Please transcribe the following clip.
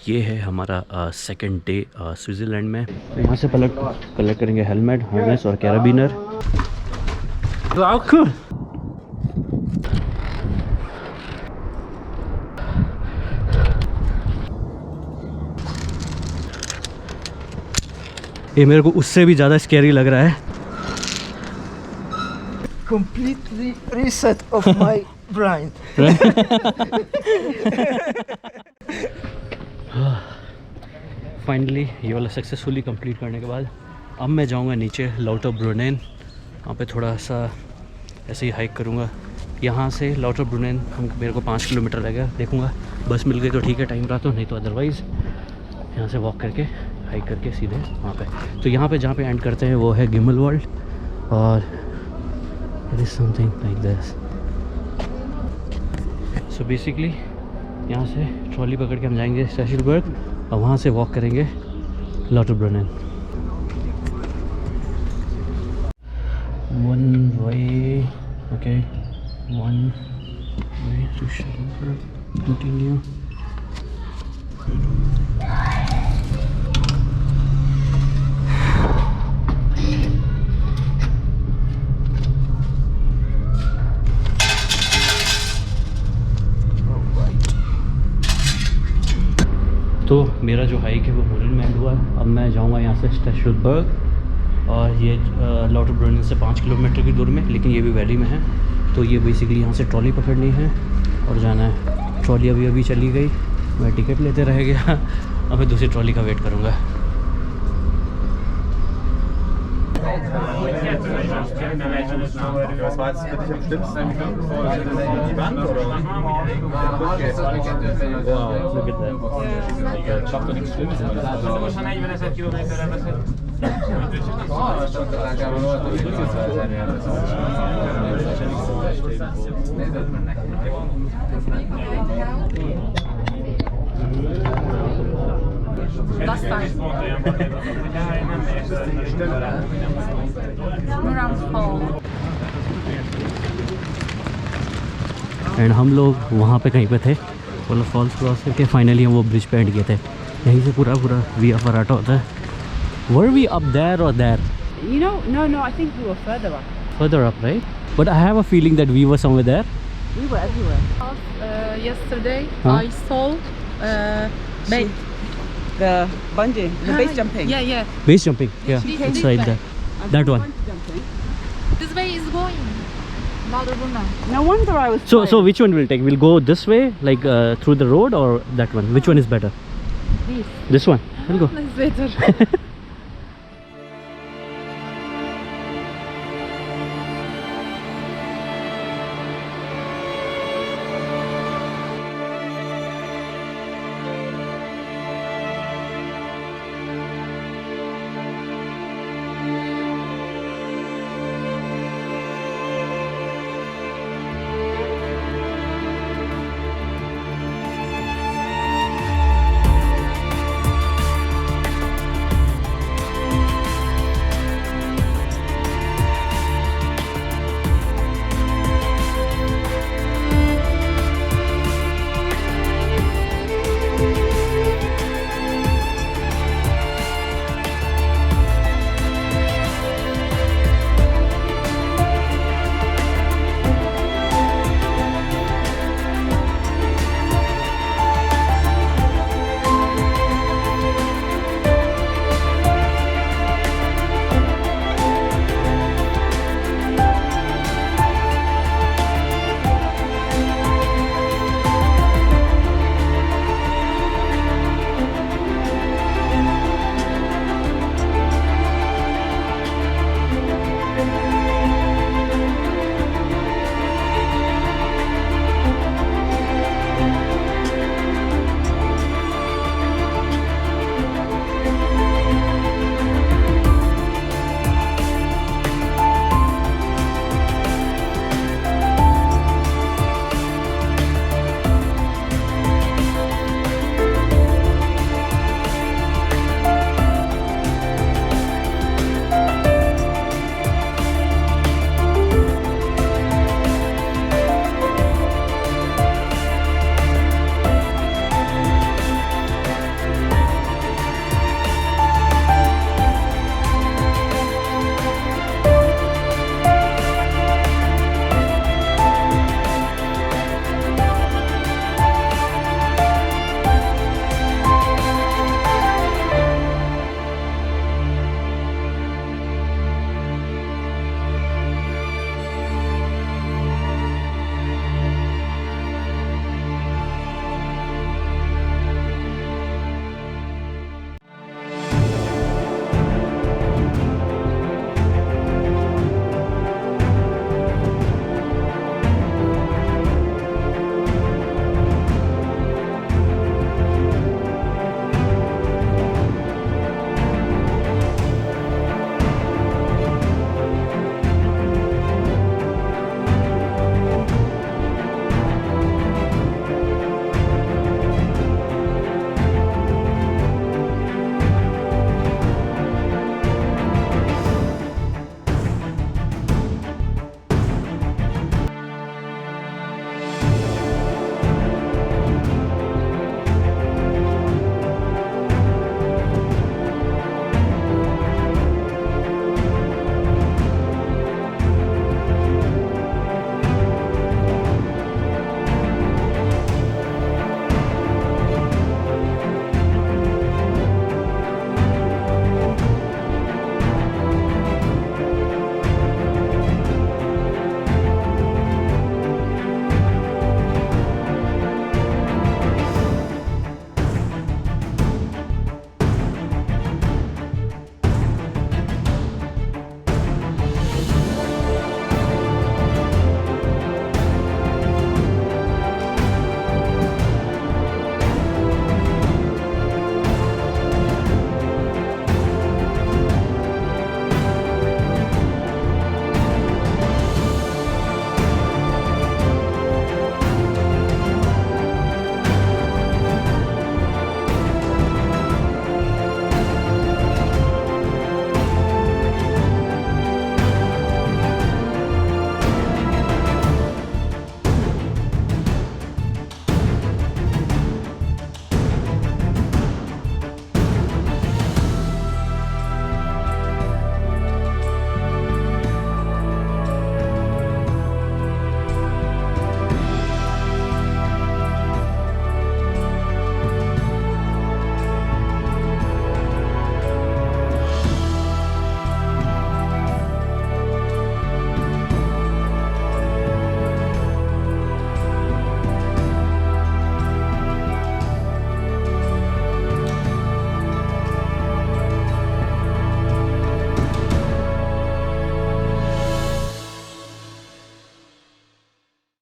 ये है हमारा सेकंड डे स्विट्ज़रलैंड में। तो यहाँ से कलेक्ट करेंगे हेलमेट, हार्नेस और कैराबिनर। ये मेरे को उससे भी ज़्यादा स्कैरी लग रहा है। Completely reset of my brain. Finally ये वाला सक्सेसफुली कंप्लीट करने के बाद अब मैं जाऊंगा नीचे लाउटरब्रुनेन। वहाँ पे थोड़ा सा ऐसे ही हाइक करूँगा। यहाँ से लाउटरब्रुनेन मेरे को 5 किलोमीटर लगेगा। देखूँगा बस मिल गई तो ठीक है, टाइम रहा तो, नहीं तो अदरवाइज़ यहाँ से वॉक करके हाइक करके सीधे वहाँ पे। तो यहाँ पे जहाँ पे एंड करते हैं वो है गिमल वर्ल्ड, और it is something like this. So basically यहाँ से ट्रॉली पकड़ के हम जाएंगे स्टेशनबर्ग और वहाँ से वॉक करेंगे Lauterbrunnen. One way, okay, one way to Stechelberg, continue. तो मेरा जो हाइक है वो मोरल में एंड हुआ। अब मैं जाऊंगा यहाँ से स्टेशनबर्ग, और ये लाउटरब्रुनेन से 5 किलोमीटर की दूर में, लेकिन ये भी वैली में है। तो ये बेसिकली यहाँ से ट्रॉली पकड़नी है और जाना है। ट्रॉली अभी चली गई, मैं टिकट लेते रह गया। अब मैं दूसरी ट्रॉली का वेट करूँगा। Was war jetzt für dich am schlimmsten? Die Wand oder? Wow, look at that. Schafft doch nichts Schlimmes. Last time. Around fall. And हम लोग वहाँ पे कहीं पे थे, पोलो फॉल्स क्रॉस करके फाइनली हम वो ब्रिज पे एंड किए थे। यहीं से पूरा विया फराटा होता है। Were we up there or there? You know, no, I think we were further up. Further up, right? But I have a feeling that we were somewhere there. We were everywhere. Yesterday, Huh? I saw The bungee, the base jumping. Yeah. Base jumping, yeah, This it's way. right there. That one. This way is going. Lauderdale. No wonder I was. So which one will take? We'll go this way, like through the road, or that one? Which one is better? This. This one. We'll go. It's better.